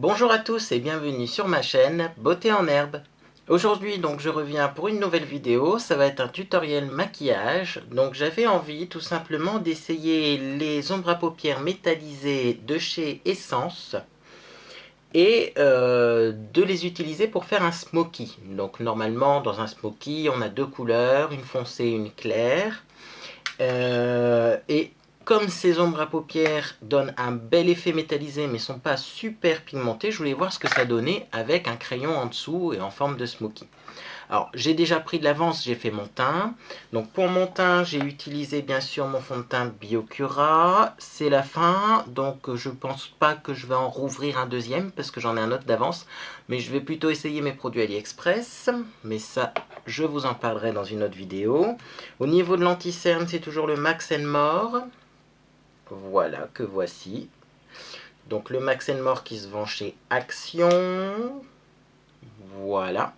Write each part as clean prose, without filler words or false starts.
Bonjour à tous et bienvenue sur ma chaîne Beauté en herbe. Aujourd'hui donc je reviens pour une nouvelle vidéo, ça va être un tutoriel maquillage. Donc j'avais envie tout simplement d'essayer les ombres à paupières métallisées de chez Essence et de les utiliser pour faire un smoky. Donc normalement dans un smoky on a deux couleurs, une foncée et une claire. Et comme ces ombres à paupières donnent un bel effet métallisé mais ne sont pas super pigmentés, je voulais voir ce que ça donnait avec un crayon en dessous et en forme de smoky. Alors j'ai déjà pris de l'avance, j'ai fait mon teint. Donc pour mon teint, j'ai utilisé bien sûr mon fond de teint Biocura. C'est la fin, donc je pense pas que je vais en rouvrir un deuxième parce que j'en ai un autre d'avance. Mais je vais plutôt essayer mes produits AliExpress. Mais ça, je vous en parlerai dans une autre vidéo. Au niveau de l'anti-cerne, c'est toujours le Max More. Voilà, que voici. Donc le Max More qui se vend chez Action. Voilà.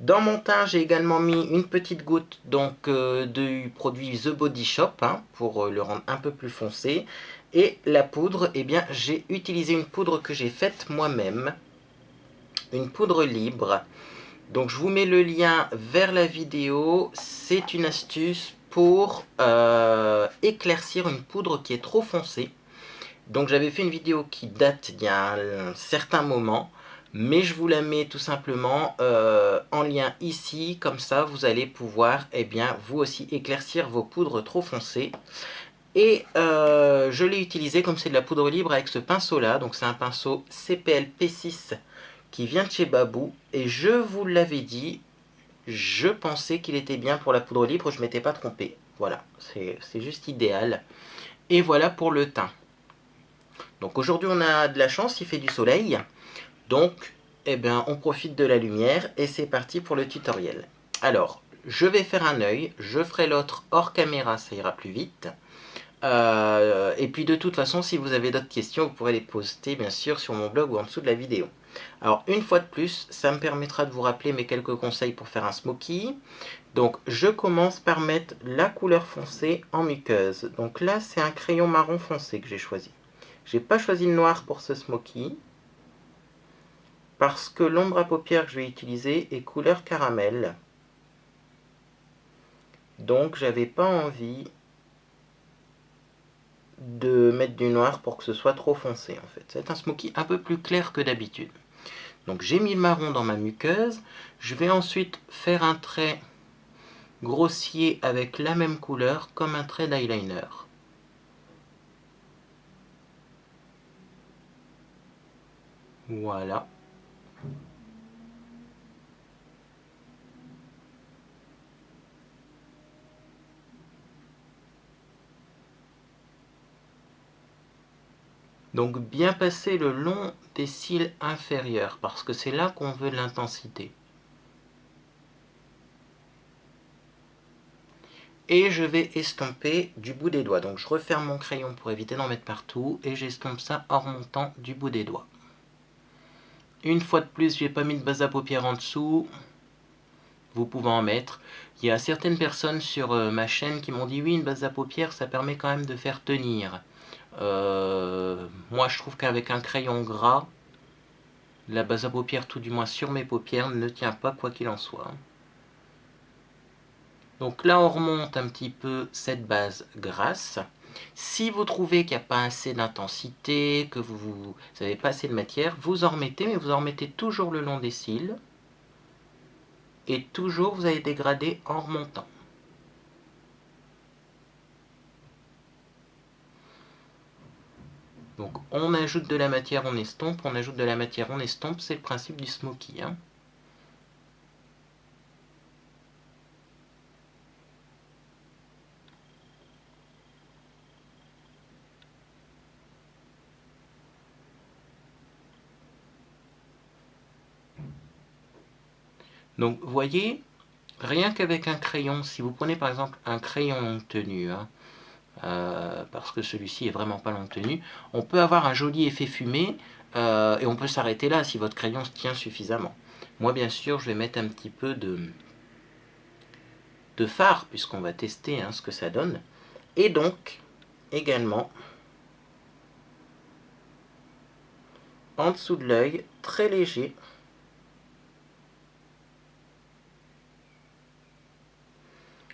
Dans mon teint, j'ai également mis une petite goutte du produit The Body Shop pour le rendre un peu plus foncé. Et la poudre, eh bien, j'ai utilisé une poudre que j'ai faite moi-même. Une poudre libre. Donc je vous mets le lien vers la vidéo. C'est une astuce pour éclaircir une poudre qui est trop foncée. Donc j'avais fait une vidéo qui date d'il y a un certain moment, mais je vous la mets tout simplement en lien ici, comme ça vous allez pouvoir vous aussi éclaircir vos poudres trop foncées. Et je l'ai utilisé comme c'est de la poudre libre avec ce pinceau là, donc c'est un pinceau CPL P6 qui vient de chez Babou, et je vous l'avais dit, je pensais qu'il était bien pour la poudre libre, je ne m'étais pas trompé. Voilà, c'est juste idéal. Et voilà pour le teint. Donc aujourd'hui on a de la chance, il fait du soleil, donc on profite de la lumière et c'est parti pour le tutoriel. Alors, je vais faire un œil, je ferai l'autre hors caméra, ça ira plus vite. Et puis de toute façon, si vous avez d'autres questions, vous pourrez les poster bien sûr sur mon blog ou en dessous de la vidéo. Alors une fois de plus, ça me permettra de vous rappeler mes quelques conseils pour faire un smoky. Donc je commence par mettre la couleur foncée en muqueuse. Donc là c'est un crayon marron foncé que j'ai choisi. J'ai pas choisi le noir pour ce smoky parce que l'ombre à paupières que je vais utiliser est couleur caramel. Donc j'avais pas envie de mettre du noir pour que ce soit trop foncé en fait. C'est un smoky un peu plus clair que d'habitude. Donc j'ai mis le marron dans ma muqueuse. Je vais ensuite faire un trait grossier avec la même couleur comme un trait d'eyeliner. Voilà. Donc bien passer le long des cils inférieurs parce que c'est là qu'on veut de l'intensité. Et je vais estomper du bout des doigts. Donc je referme mon crayon pour éviter d'en mettre partout et j'estompe ça en remontant du bout des doigts. Une fois de plus, j'ai pas mis de base à paupières en dessous. Vous pouvez en mettre. Il y a certaines personnes sur ma chaîne qui m'ont dit oui, une base à paupières ça permet quand même de faire tenir. Moi je trouve qu'avec un crayon gras, la base à paupières, tout du moins sur mes paupières, ne tient pas quoi qu'il en soit. Donc là on remonte un petit peu cette base grasse. Si vous trouvez qu'il n'y a pas assez d'intensité, que vous n'avez pas assez de matière, vous en remettez, mais vous en remettez toujours le long des cils. Et toujours vous allez dégrader en remontant. Donc on ajoute de la matière, on estompe, on ajoute de la matière, on estompe, c'est le principe du smoky. Donc vous voyez, rien qu'avec un crayon, si vous prenez par exemple un crayon longue tenue, parce que celui-ci est vraiment pas longue tenue, on peut avoir un joli effet fumé et on peut s'arrêter là si votre crayon se tient suffisamment. Moi bien sûr je vais mettre un petit peu de fard puisqu'on va tester ce que ça donne. Et donc également en dessous de l'œil, très léger.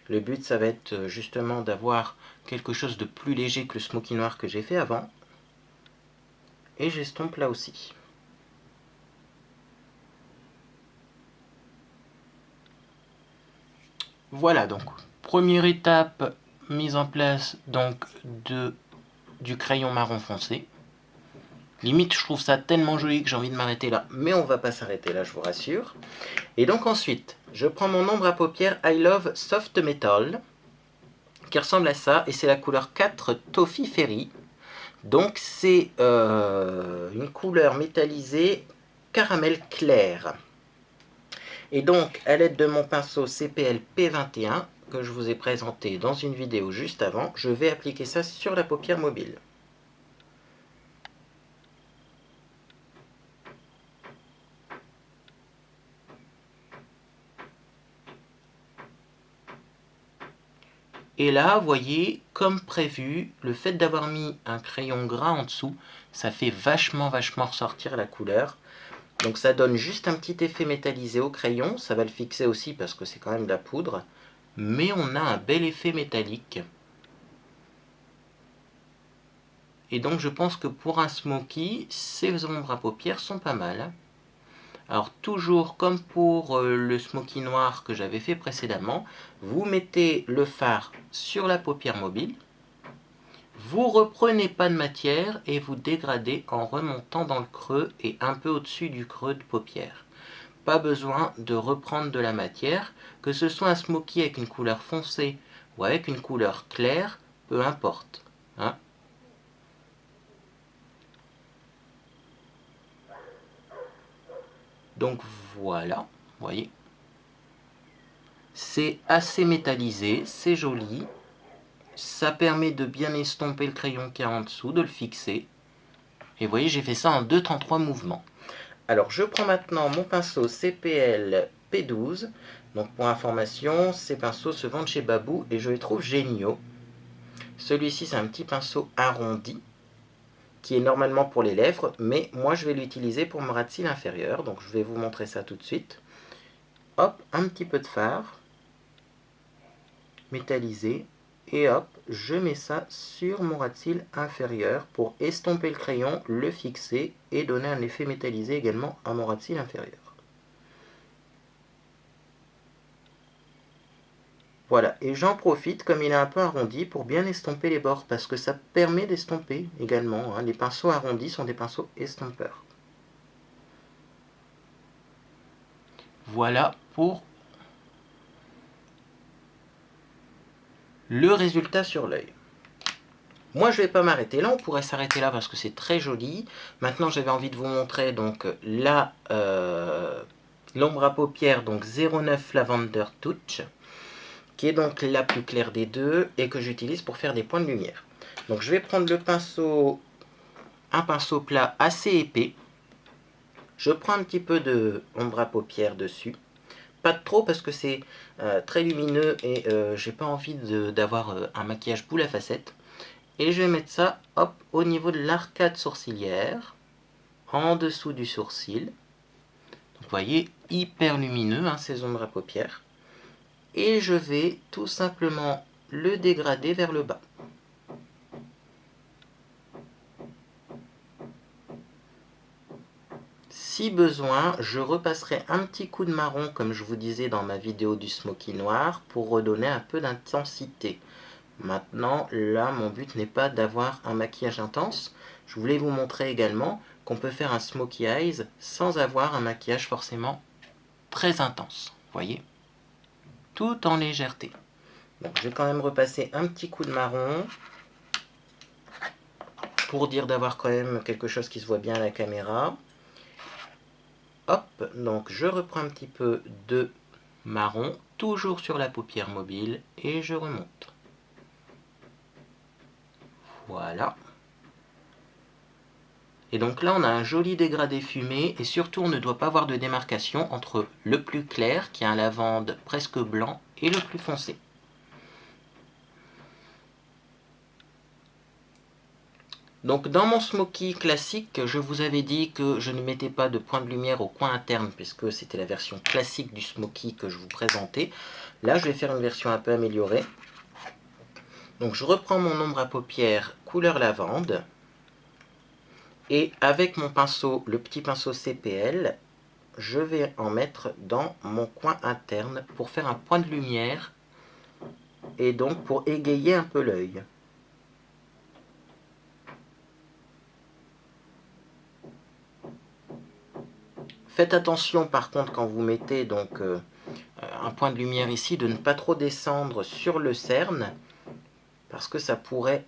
Le but, ça va être justement d'avoir quelque chose de plus léger que le smoky noir que j'ai fait avant. Et j'estompe là aussi. Voilà donc, première étape, mise en place donc du crayon marron foncé. Limite, je trouve ça tellement joli que j'ai envie de m'arrêter là. Mais on va pas s'arrêter là, je vous rassure. Et donc ensuite, je prends mon ombre à paupières I Love Soft Metal, qui ressemble à ça, et c'est la couleur 4 Toffee Fairy. Donc c'est une couleur métallisée caramel clair. Et donc, à l'aide de mon pinceau CPL P21, que je vous ai présenté dans une vidéo juste avant, je vais appliquer ça sur la paupière mobile. Et là, vous voyez, comme prévu, le fait d'avoir mis un crayon gras en dessous, ça fait vachement ressortir la couleur. Donc ça donne juste un petit effet métallisé au crayon, ça va le fixer aussi parce que c'est quand même de la poudre, mais on a un bel effet métallique. Et donc je pense que pour un smoky, ces ombres à paupières sont pas mal. Alors toujours comme pour le smoky noir que j'avais fait précédemment, vous mettez le fard sur la paupière mobile, vous reprenez pas de matière et vous dégradez en remontant dans le creux et un peu au-dessus du creux de paupière. Pas besoin de reprendre de la matière, que ce soit un smoky avec une couleur foncée ou avec une couleur claire, peu importe. Hein. Donc voilà, vous voyez. C'est assez métallisé, c'est joli. Ça permet de bien estomper le crayon qui est en dessous, de le fixer. Et vous voyez, j'ai fait ça en 2 temps 3 mouvements. Alors je prends maintenant mon pinceau CPL P12. Donc pour information, ces pinceaux se vendent chez Babou et je les trouve géniaux. Celui-ci c'est un petit pinceau arrondi qui est normalement pour les lèvres, mais moi je vais l'utiliser pour mon ras de cils inférieur. Donc je vais vous montrer ça tout de suite. Hop, un petit peu de fard métallisé. Et hop, je mets ça sur mon ras de cils inférieur pour estomper le crayon, le fixer et donner un effet métallisé également à mon ras de cils inférieur. Voilà, et j'en profite, comme il est un peu arrondi, pour bien estomper les bords, parce que ça permet d'estomper également. Hein. Les pinceaux arrondis sont des pinceaux estompeurs. Voilà pour le résultat sur l'œil. Moi, je ne vais pas m'arrêter là, on pourrait s'arrêter là parce que c'est très joli. Maintenant, j'avais envie de vous montrer donc l'ombre à paupières, donc 09 Lavender Touch, qui est donc la plus claire des deux et que j'utilise pour faire des points de lumière. Donc, je vais prendre le pinceau, un pinceau plat assez épais. Je prends un petit peu de ombre à paupières dessus. Pas de trop parce que c'est très lumineux et j'ai pas envie d'avoir un maquillage boule à facettes. Et je vais mettre ça, hop, au niveau de l'arcade sourcilière, en dessous du sourcil. Donc, vous voyez, hyper lumineux, hein, ces ombres à paupières. Et je vais tout simplement le dégrader vers le bas. Si besoin, je repasserai un petit coup de marron, comme je vous disais dans ma vidéo du smoky noir, pour redonner un peu d'intensité. Maintenant, là, mon but n'est pas d'avoir un maquillage intense. Je voulais vous montrer également qu'on peut faire un smoky eyes sans avoir un maquillage forcément très intense. Vous voyez? Tout en légèreté. Donc, je vais quand même repasser un petit coup de marron pour dire d'avoir quand même quelque chose qui se voit bien à la caméra. Hop, donc je reprends un petit peu de marron, toujours sur la paupière mobile, et je remonte. Voilà. Et donc là, on a un joli dégradé fumé, et surtout, on ne doit pas avoir de démarcation entre le plus clair, qui a un lavande presque blanc, et le plus foncé. Donc dans mon smoky classique, je vous avais dit que je ne mettais pas de point de lumière au coin interne puisque c'était la version classique du smoky que je vous présentais. Là, je vais faire une version un peu améliorée. Donc je reprends mon ombre à paupières couleur lavande et avec mon pinceau, le petit pinceau CPL, je vais en mettre dans mon coin interne pour faire un point de lumière et donc pour égayer un peu l'œil. Faites attention par contre quand vous mettez donc un point de lumière ici de ne pas trop descendre sur le cerne parce que ça pourrait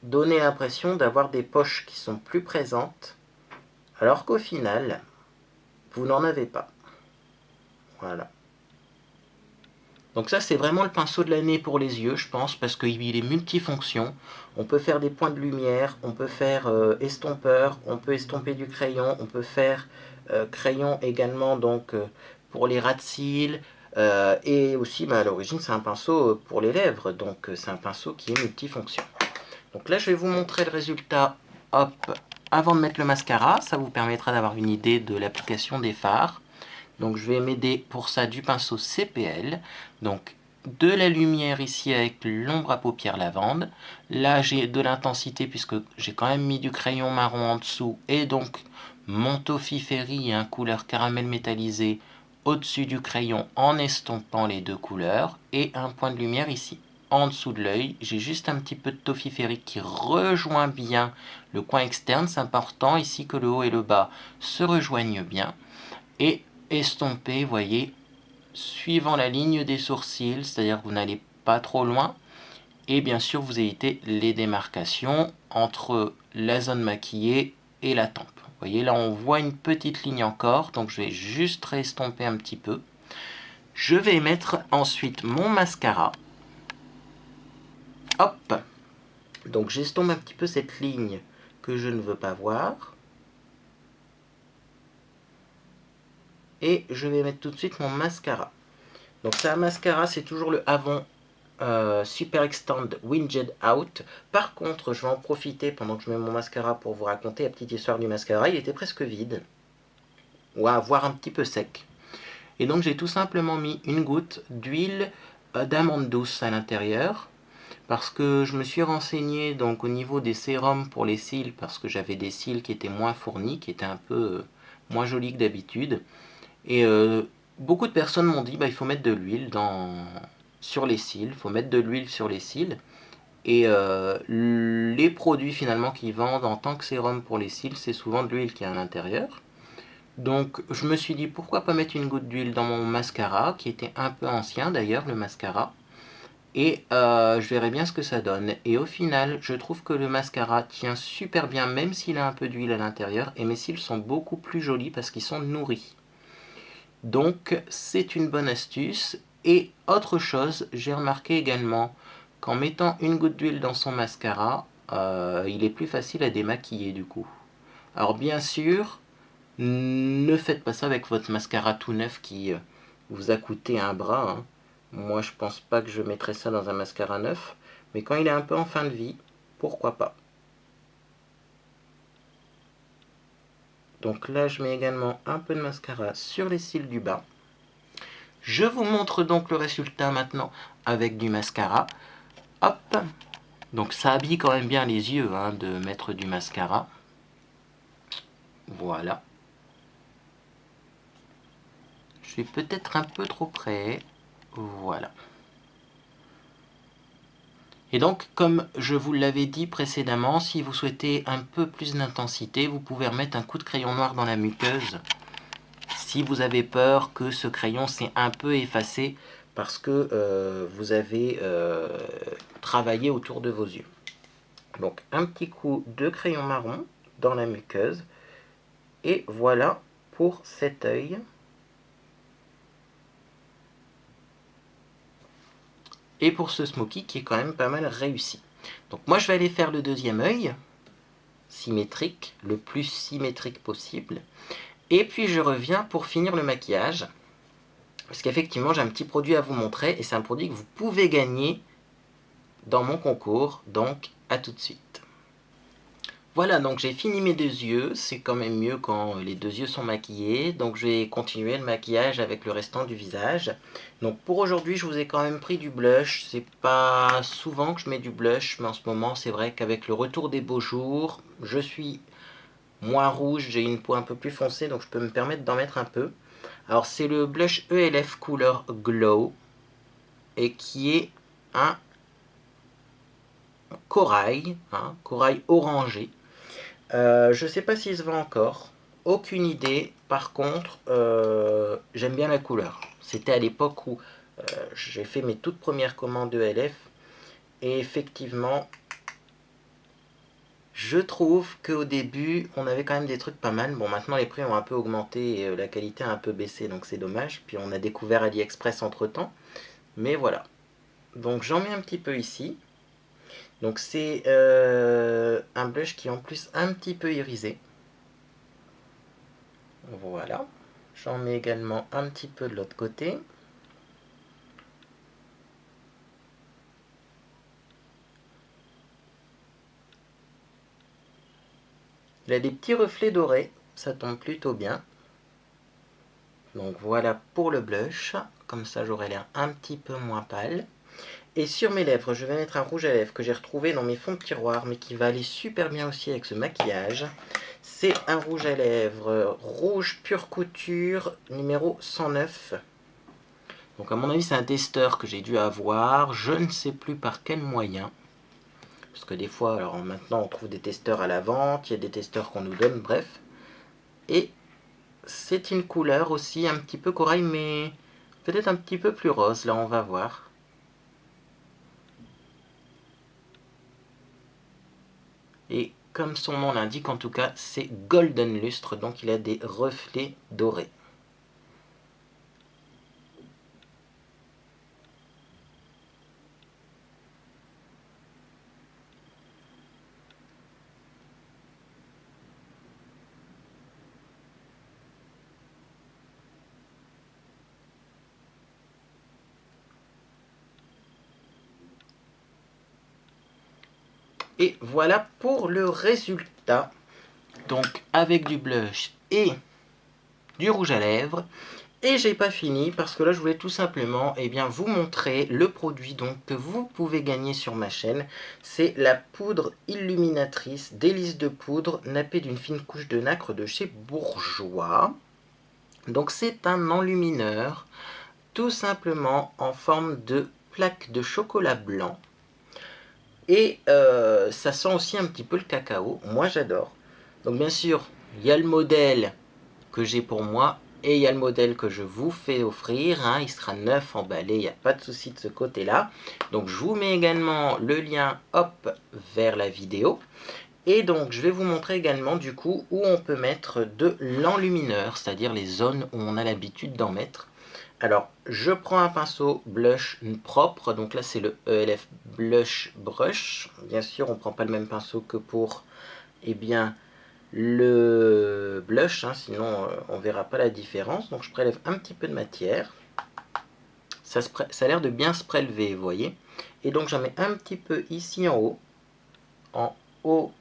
donner l'impression d'avoir des poches qui sont plus présentes alors qu'au final vous n'en avez pas. Voilà. Donc ça c'est vraiment le pinceau de l'année pour les yeux je pense parce qu'il est multifonction. On peut faire des points de lumière, on peut faire estompeur, on peut estomper du crayon, on peut faire crayon également donc pour les ras de cils et aussi à l'origine c'est un pinceau pour les lèvres donc c'est un pinceau qui est multifonction. Donc là je vais vous montrer le résultat hop, avant de mettre le mascara, ça vous permettra d'avoir une idée de l'application des fards. Donc je vais m'aider pour ça du pinceau CPL, donc de la lumière ici avec l'ombre à paupières lavande. Là j'ai de l'intensité puisque j'ai quand même mis du crayon marron en dessous et donc mon Toffee Fairy en couleur caramel métallisé au-dessus du crayon en estompant les deux couleurs et un point de lumière ici. En dessous de l'œil, j'ai juste un petit peu de Toffee Fairy qui rejoint bien le coin externe. C'est important ici que le haut et le bas se rejoignent bien. Et estomper, voyez, suivant la ligne des sourcils, c'est-à-dire que vous n'allez pas trop loin. Et bien sûr, vous évitez les démarcations entre la zone maquillée et la tempe. Vous voyez, là, on voit une petite ligne encore, donc je vais juste restomper un petit peu. Je vais mettre ensuite mon mascara. Hop! Donc j'estompe un petit peu cette ligne que je ne veux pas voir. Et je vais mettre tout de suite mon mascara. Donc c'est un mascara, c'est toujours le Avon Super Extend Winged Out. Par contre, je vais en profiter pendant que je mets mon mascara pour vous raconter la petite histoire du mascara. Il était presque vide, ou à voir un petit peu sec. Et donc j'ai tout simplement mis une goutte d'huile d'amande douce à l'intérieur. Parce que je me suis renseigné donc au niveau des sérums pour les cils, parce que j'avais des cils qui étaient moins fournis, qui étaient un peu moins jolis que d'habitude. Et beaucoup de personnes m'ont dit il faut mettre de l'huile sur les cils, il faut mettre de l'huile sur les cils. Et les produits finalement qu'ils vendent en tant que sérum pour les cils, c'est souvent de l'huile qui est à l'intérieur. Donc je me suis dit pourquoi pas mettre une goutte d'huile dans mon mascara, qui était un peu ancien d'ailleurs le mascara. Et je verrai bien ce que ça donne. Et au final, je trouve que le mascara tient super bien, même s'il a un peu d'huile à l'intérieur. Et mes cils sont beaucoup plus jolis parce qu'ils sont nourris. Donc c'est une bonne astuce. Et autre chose, j'ai remarqué également qu'en mettant une goutte d'huile dans son mascara, il est plus facile à démaquiller du coup. Alors bien sûr, ne faites pas ça avec votre mascara tout neuf qui vous a coûté un bras. Hein. Moi je pense pas que je mettrais ça dans un mascara neuf. Mais quand il est un peu en fin de vie, pourquoi pas. Donc là je mets également un peu de mascara sur les cils du bas. Je vous montre donc le résultat maintenant avec du mascara. Hop. Donc ça habille quand même bien les yeux hein, de mettre du mascara. Voilà. Je suis peut-être un peu trop près. Voilà. Et donc, comme je vous l'avais dit précédemment, si vous souhaitez un peu plus d'intensité, vous pouvez remettre un coup de crayon noir dans la muqueuse. Si vous avez peur que ce crayon s'est un peu effacé parce que vous avez travaillé autour de vos yeux. Donc, un petit coup de crayon marron dans la muqueuse. Et voilà pour cet œil. Et pour ce smoky qui est quand même pas mal réussi. Donc moi je vais aller faire le deuxième œil, symétrique, le plus symétrique possible. Et puis je reviens pour finir le maquillage. Parce qu'effectivement j'ai un petit produit à vous montrer et c'est un produit que vous pouvez gagner dans mon concours. Donc à tout de suite. Voilà, donc j'ai fini mes 2 yeux, c'est quand même mieux quand les 2 yeux sont maquillés, donc je vais continuer le maquillage avec le restant du visage. Donc pour aujourd'hui, je vous ai quand même pris du blush, c'est pas souvent que je mets du blush, mais en ce moment, c'est vrai qu'avec le retour des beaux jours, je suis moins rouge, j'ai une peau un peu plus foncée, donc je peux me permettre d'en mettre un peu. Alors c'est le blush ELF Couleur Glow, et qui est un corail, corail orangé. Je sais pas s'il se vend encore, aucune idée. Par contre, j'aime bien la couleur. C'était à l'époque où j'ai fait mes toutes premières commandes de LF. Et effectivement, je trouve qu'au début, on avait quand même des trucs pas mal. Bon, maintenant les prix ont un peu augmenté et la qualité a un peu baissé, donc c'est dommage. Puis on a découvert AliExpress entre-temps. Mais voilà. Donc j'en mets un petit peu ici. Donc c'est un blush qui est en plus un petit peu irisé. Voilà. J'en mets également un petit peu de l'autre côté. Il a des petits reflets dorés, ça tombe plutôt bien. Donc voilà pour le blush, comme ça j'aurai l'air un petit peu moins pâle. Et sur mes lèvres, je vais mettre un rouge à lèvres que j'ai retrouvé dans mes fonds de tiroir, mais qui va aller super bien aussi avec ce maquillage. C'est un rouge à lèvres rouge pure couture numéro 109. Donc à mon avis c'est un testeur que j'ai dû avoir, je ne sais plus par quel moyen. Parce que des fois, alors maintenant on trouve des testeurs à la vente, il y a des testeurs qu'on nous donne, bref. Et c'est une couleur aussi un petit peu corail, mais peut-être un petit peu plus rose, là on va voir. Et comme son nom l'indique, en tout cas, c'est Golden Lustre, donc il a des reflets dorés. Et voilà pour le résultat. Donc avec du blush et du rouge à lèvres. Et j'ai pas fini parce que là je voulais tout simplement vous montrer le produit donc que vous pouvez gagner sur ma chaîne. C'est la poudre illuminatrice délice de poudre nappée d'une fine couche de nacre de chez Bourjois. Donc c'est un enlumineur tout simplement en forme de plaque de chocolat blanc. Et ça sent aussi un petit peu le cacao, moi j'adore. Donc bien sûr, il y a le modèle que j'ai pour moi et il y a le modèle que je vous fais offrir, il sera neuf emballé, il n'y a pas de souci de ce côté là. Donc je vous mets également le lien hop vers la vidéo. Et donc je vais vous montrer également du coup où on peut mettre de l'enlumineur, c'est-à-dire les zones où on a l'habitude d'en mettre. Alors je prends un pinceau blush propre, donc là c'est le ELF Blush Brush. Bien sûr on ne prend pas le même pinceau que pour le blush, sinon on verra pas la différence. Donc je prélève un petit peu de matière. Ça a l'air de bien se prélever, vous voyez. Et donc j'en mets un petit peu ici en haut, en haut,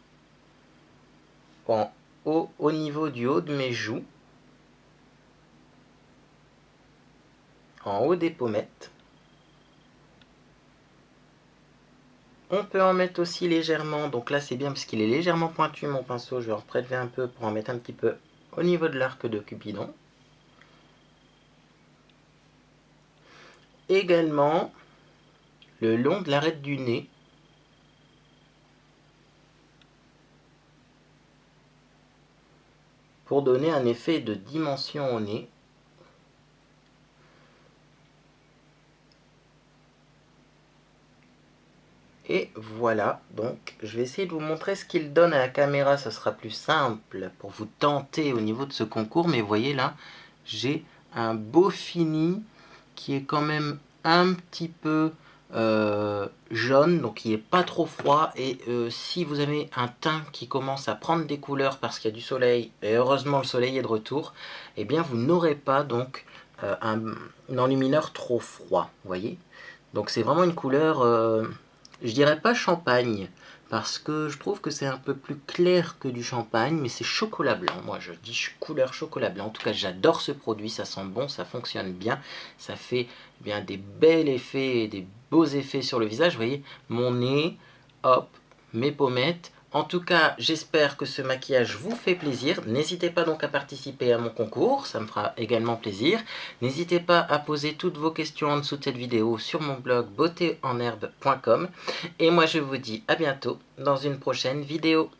au niveau du haut de mes joues, en haut des pommettes. On peut en mettre aussi légèrement, donc là c'est bien parce qu'il est légèrement pointu mon pinceau, je vais en prélever un peu pour en mettre un petit peu au niveau de l'arc de Cupidon. Également le long de l'arête du nez. Pour donner un effet de dimension au nez. Et voilà, donc je vais essayer de vous montrer ce qu'il donne à la caméra, ce sera plus simple pour vous tenter au niveau de ce concours, mais vous voyez là, j'ai un beau fini qui est quand même un petit peu jaune, donc il n'est pas trop froid, et si vous avez un teint qui commence à prendre des couleurs parce qu'il y a du soleil, et heureusement le soleil est de retour, et bien vous n'aurez pas donc un enlumineur trop froid, vous voyez. Donc c'est vraiment une couleur... je dirais pas champagne, parce que je trouve que c'est un peu plus clair que du champagne, mais c'est chocolat blanc. Moi je dis couleur chocolat blanc. En tout cas j'adore ce produit, ça sent bon, ça fonctionne bien, ça fait bien des bels effets, des beaux effets sur le visage. Vous voyez, mon nez, hop, mes pommettes. En tout cas, j'espère que ce maquillage vous fait plaisir. N'hésitez pas donc à participer à mon concours, ça me fera également plaisir. N'hésitez pas à poser toutes vos questions en dessous de cette vidéo sur mon blog beautéenherbe.com. Et moi je vous dis à bientôt dans une prochaine vidéo.